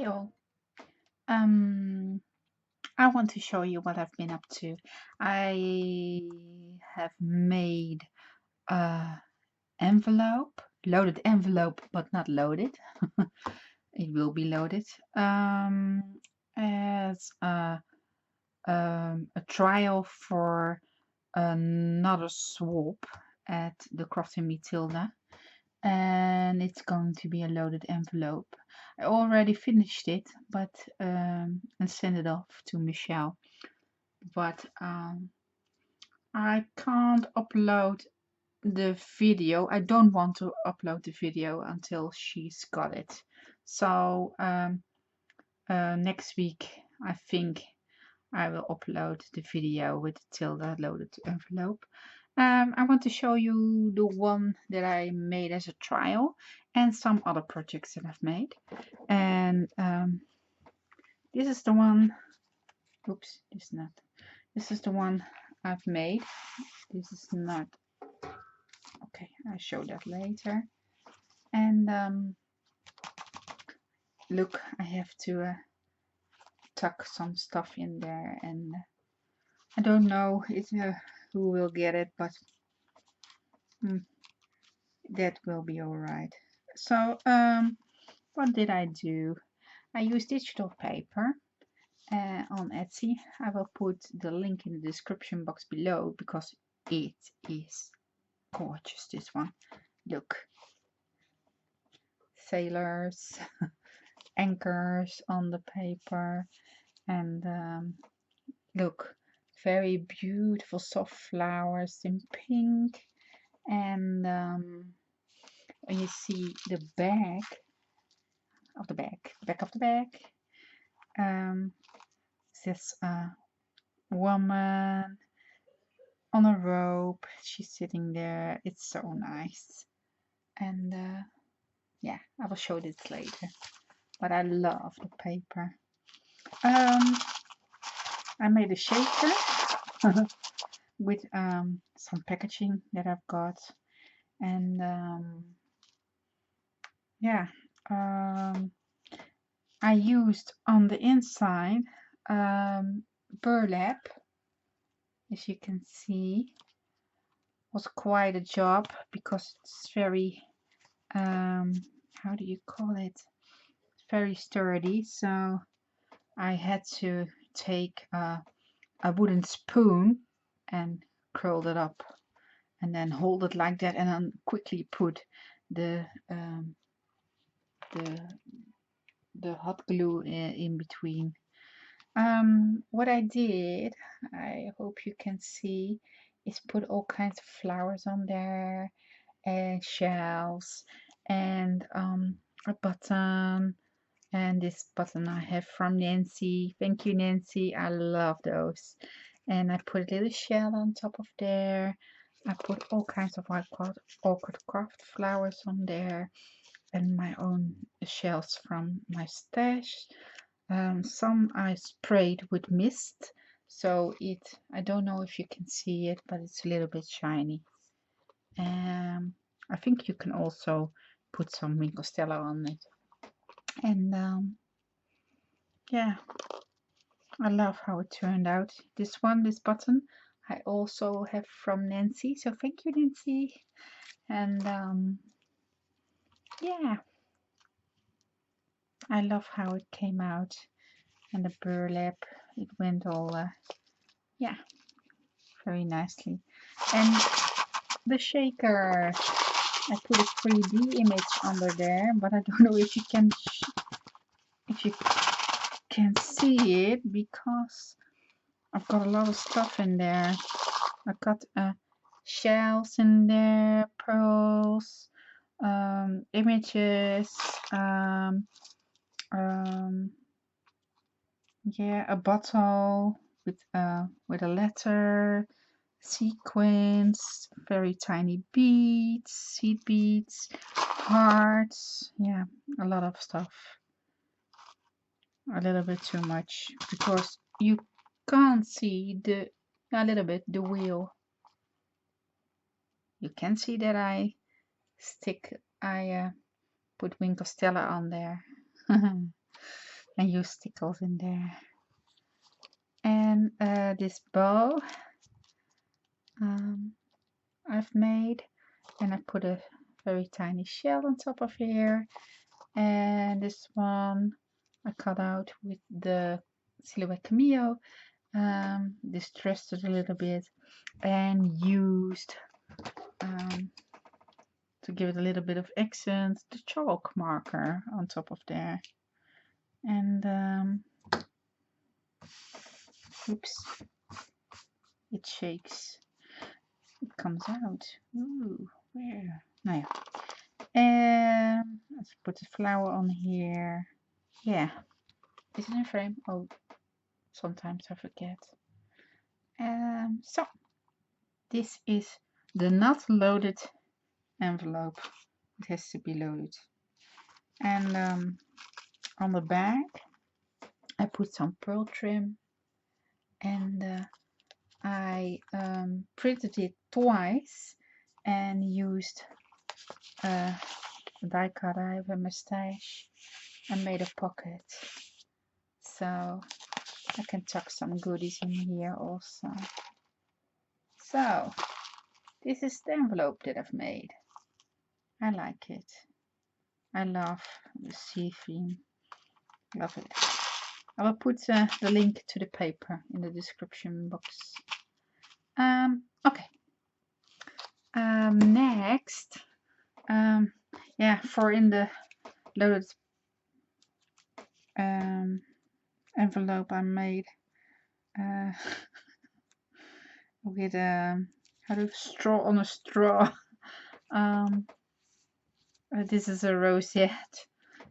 Hi all. I want to show you what I've been up to. I have made a loaded envelope, but not loaded. It will be loaded. As a trial for another swap at the Crafting Me Tilda. And it's going to be a loaded envelope. I already finished it, but and sent it off to Michelle. But I can't upload the video. I don't want to upload the video until she's got it. So next week, I think I will upload the video with the Tilda loaded envelope. I want to show you the one that I made as a trial and some other projects that I've made. And this is the one, oops, this is the one I've made. This is not, okay, I'll show that later. And look, I have to tuck some stuff in there, and I don't know who will get it, but that will be all right. So what did I do? I used digital paper on Etsy. I will put the link in the description box below because it is gorgeous, this one. Look, sailors, anchors on the paper, and look, very beautiful soft flowers in pink. And when you see the back of the bag, says woman on a rope. She's sitting there. It's so nice. And yeah, I will show this later. But I love the paper. I made a shaker with some packaging that I've got. And yeah, I used on the inside burlap, as you can see. Was quite a job because it's very how do you call it, very sturdy. So I had to take a wooden spoon and curl it up and then hold it like that, and then quickly put the hot glue in between. What I did, I hope you can see, is put all kinds of flowers on there and shells and a button. And this button I have from Nancy. Thank you, Nancy. I love those. And I put a little shell on top of there. I put all kinds of awkward craft flowers on there, and my own shells from my stash. Some I sprayed with mist, so I don't know if you can see it, but it's a little bit shiny. I think you can also put some Stella on it. And yeah, I love how it turned out. This button, I also have from Nancy, so thank you, Nancy. And yeah, I love how it came out. And the burlap, it went all yeah, very nicely. And the shaker, I put a 3D image under there, but I don't know if you can see it because I've got a lot of stuff in there. I've got shells in there, pearls, images, yeah, a bottle with a letter, sequins, very tiny beads, seed beads, hearts, yeah, a lot of stuff. A little bit too much because you can't see a little bit the wheel. You can see that I put Stella on there. and use stickles in there. And this bow I've made, and I put a very tiny shell on top of here. And this one I cut out with the Silhouette Cameo, distressed it a little bit and used to give it a little bit of accent, the chalk marker on top of there. And oops, it shakes, it comes out. Ooh, where? No, yeah. And let's put the flower on here. Yeah, is it in frame? Oh, sometimes I forget. So this is the not loaded envelope. It has to be loaded. And on the back I put some pearl trim, and I printed it twice and used a die cut. I have a mustache and made a pocket, so I can tuck some goodies in here also. So this is the envelope that I've made. I like it. I love the sea theme. Love it. I will put the link to the paper in the description box. Okay. Next, yeah, for in the loaded envelope I made with how do straw on a straw. This is a rosette,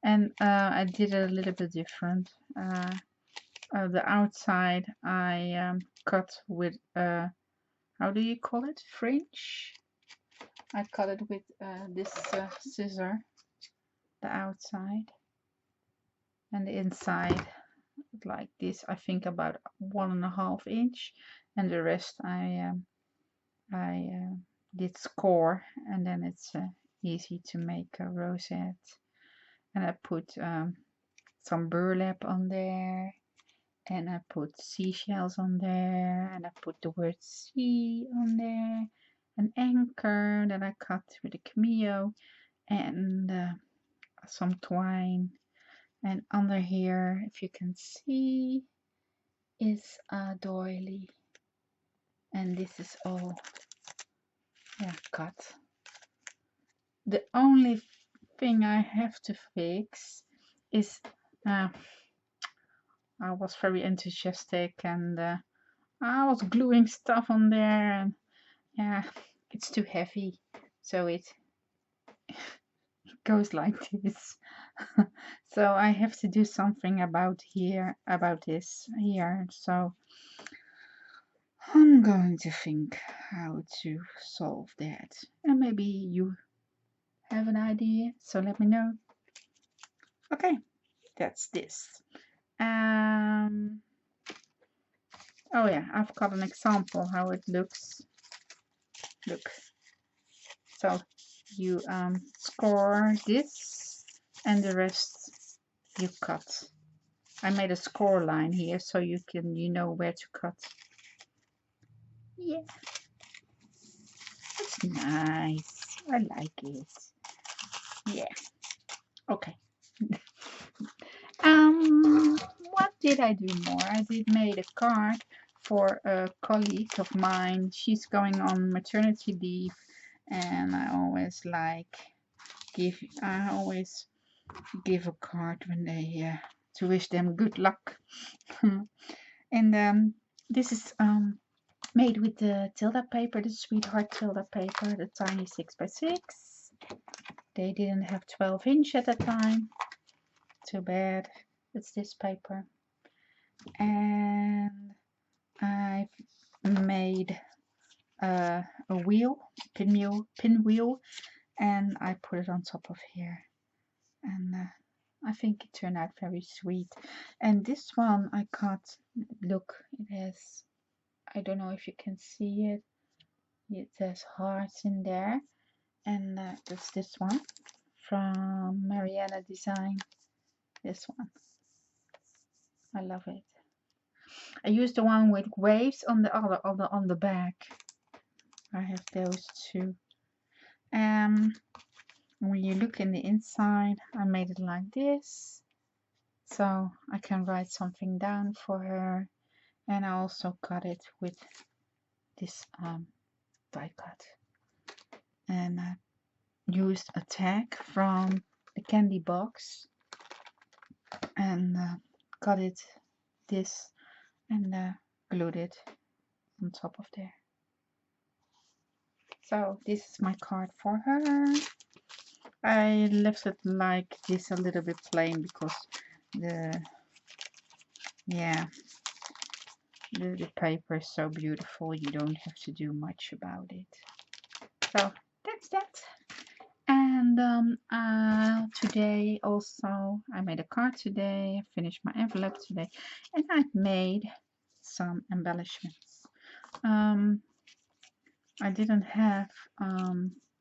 and I did it a little bit different. The outside I cut with how do you call it? Fringe. I cut it with this scissor, the outside, and the inside like this. I think about 1.5 inch, and the rest I did score, and then it's easy to make a rosette. And I put some burlap on there, and I put seashells on there, and I put the word sea on there, an anchor that I cut with a cameo, and some twine. And under here, if you can see, is a doily, and this is all cut. The only thing I have to fix is I was very enthusiastic, and I was gluing stuff on there, and yeah, it's too heavy, so it goes like this. So I have to do something about this here. So I'm going to think how to solve that, and maybe you have an idea, so let me know. Okay, that's this. Oh yeah, I've got an example how it looks. Look, so you score this, and the rest you cut. I made a score line here so you know where to cut. Yeah, it's nice. I like it. Yeah. Okay. What did I do more? I did made a card for a colleague of mine. She's going on maternity leave, and I always give a card when they to wish them good luck. And this is made with the Tilda paper, the Sweetheart Tilda paper, the tiny 6x6. They didn't have 12-inch at the time. Too bad. It's this paper. And I've made a wheel, pinwheel, and I put it on top of here. And I think it turned out very sweet. And this one I cut, look, it has, I don't know if you can see it. It has hearts in there. And that's this one from Mariana Design. This one. I love it. I use the one with waves on the other on the back. I have those two. When you look in the inside, I made it like this, so I can write something down for her. And I also cut it with this die cut, and I used a tag from the candy box and cut it this and glued it on top of there. So this is my card for her. I left it like this, a little bit plain, because the the paper is so beautiful, you don't have to do much about it. So that's that. And today also I made a card today. I finished my envelope today, and I made some embellishments. I didn't have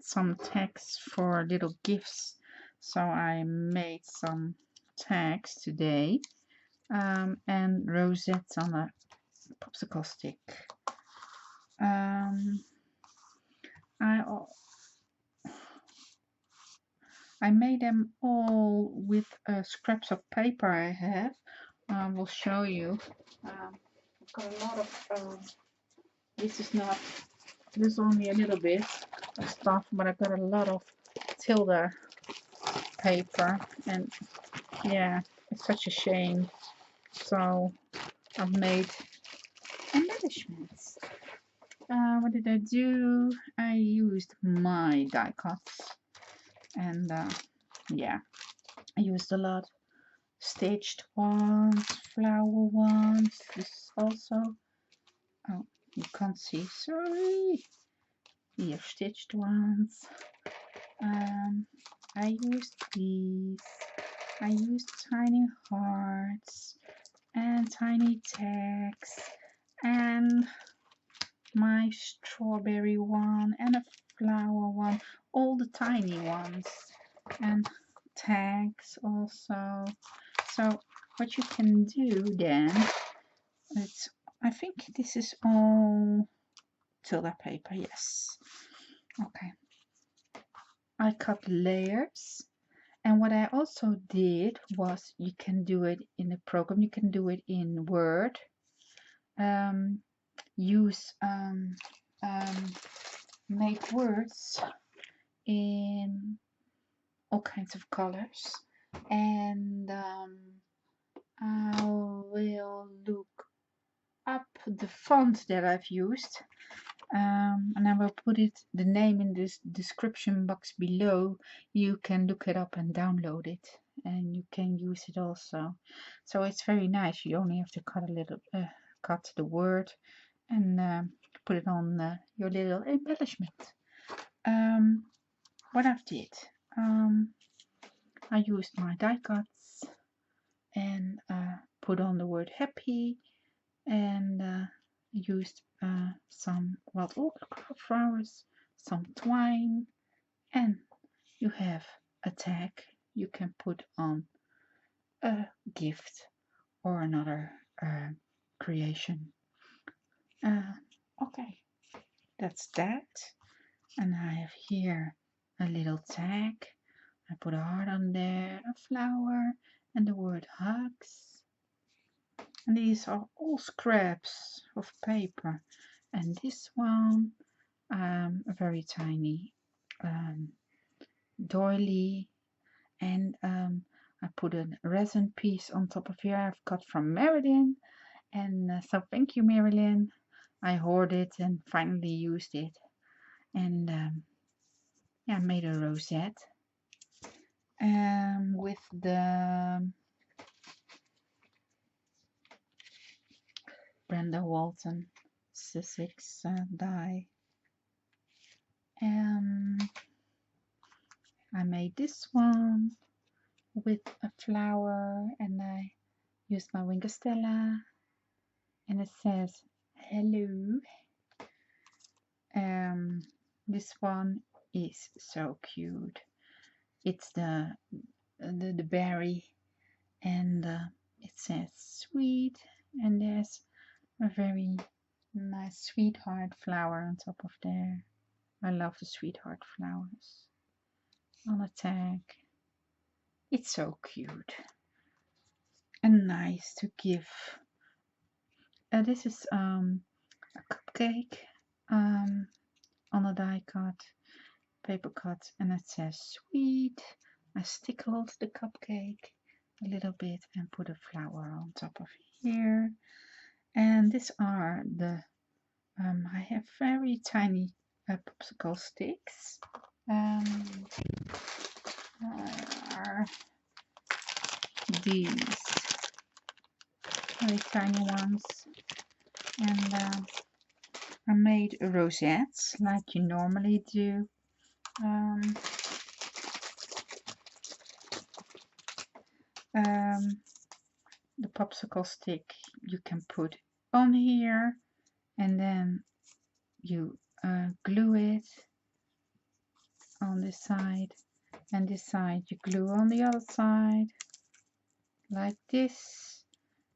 some tags for little gifts, so I made some tags today, and rosettes on a popsicle stick. I made them all with scraps of paper I have. I will show you. I've got a lot of, this is only a little bit of stuff, but I've got a lot of Tilda paper, and yeah, it's such a shame. So I've made embellishments. What did I do? I used my die cuts, and yeah, I used a lot. Stitched ones, flower ones. This is also, oh, you can't see, sorry. Here, stitched ones. I used these. I used tiny hearts and tiny tags and my strawberry one and a flower one, all the tiny ones, and tags also. So what you can do then, I think this is all Tilda paper, yes. Okay. I cut layers, and what I also did was, you can do it in a program, you can do it in Word. Use make words in all kinds of colors, and I will look up the font that I've used, and I will put the name in this description box below. You can look it up and download it, and you can use it also. So it's very nice. You only have to cut a little, cut the word, and put it on your little embellishment. What I did, I used my die cuts and put on the word happy, and used some wild orchid flowers, some twine, and you have a tag you can put on a gift or another creation. Okay, that's that. And I have here a little tag. I put a heart on there, a flower, and the word hugs. And these are all scraps of paper. And this one, a very tiny doily, and I put a resin piece on top of here I've got from Marilyn, and so thank you, Marilyn. I hoarded it and finally used it, and yeah, I made a rosette with the Brenda Walton Sussex die. I made this one with a flower, and I used my Wingastella, and it says hello. This one is so cute. It's the berry, and it says sweet, and there's a very nice sweetheart flower on top of there. I love the sweetheart flowers on a tag. It's so cute and nice to give. This is a cupcake on a die cut, paper cut, and it says sweet. I stickled the cupcake a little bit and put a flower on top of here. And these are the I have very tiny popsicle sticks. Are these very tiny ones, and I made rosettes like you normally do. The popsicle stick you can put on here, and then you glue it on this side, and this side you glue on the other side like this,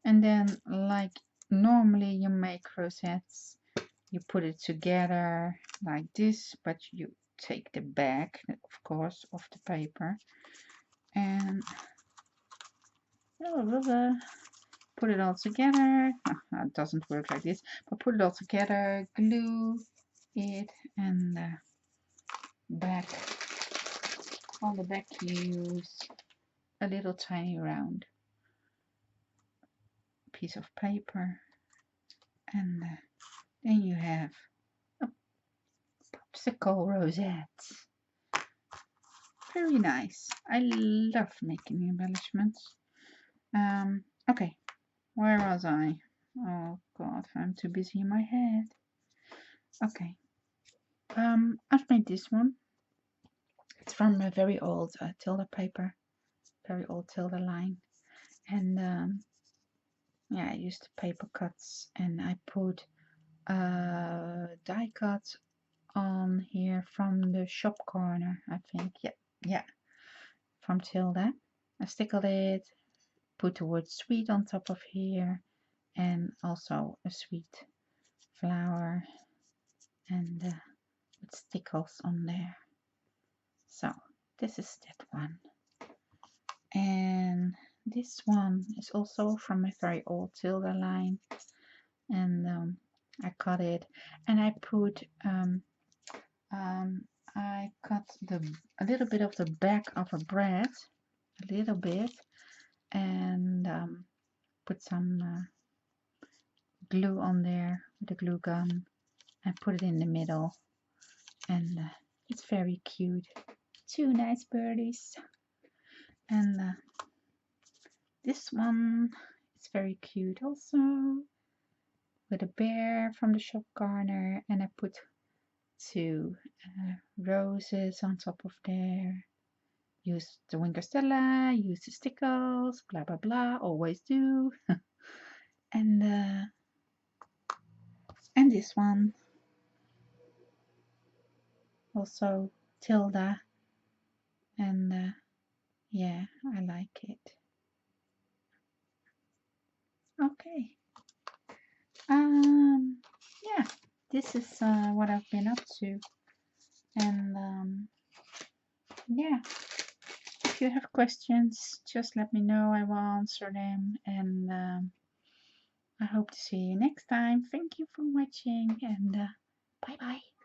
and then like normally you make rosettes, you put it together like this, but you take the back, of course, of the paper and put it all together. It doesn't work like this, but put it all together, glue it, and back on the back you use a little tiny round piece of paper, and then you have a popsicle rosette. Very nice. I love making embellishments. Okay, where was I? Oh god, I'm too busy in my head. Okay, I've made this one. It's from a very old Tilda paper, very old Tilda line, and yeah, I used paper cuts, and I put die cuts on here from the shop corner, I think. Yeah, from Tilda. I stickled it, put the word sweet on top of here, and also a sweet flower, and with stickles on there. So this is that one, and this one is also from a very old Tilda line, and I cut it, and I put I cut a little bit of the back of a bread, a little bit, and put some glue on there with a glue gun and put it in the middle, and it's very cute. Two nice birdies, and this one is very cute also, with a bear from the shop corner, and I put two roses on top of there. Use the Winker Stella, use the stickles, blah blah blah, always do. and this one also Tilda, and yeah, I like it. Okay, yeah, this is what I've been up to, and yeah, if you have questions, just let me know. I will answer them, and I hope to see you next time. Thank you for watching, and bye bye.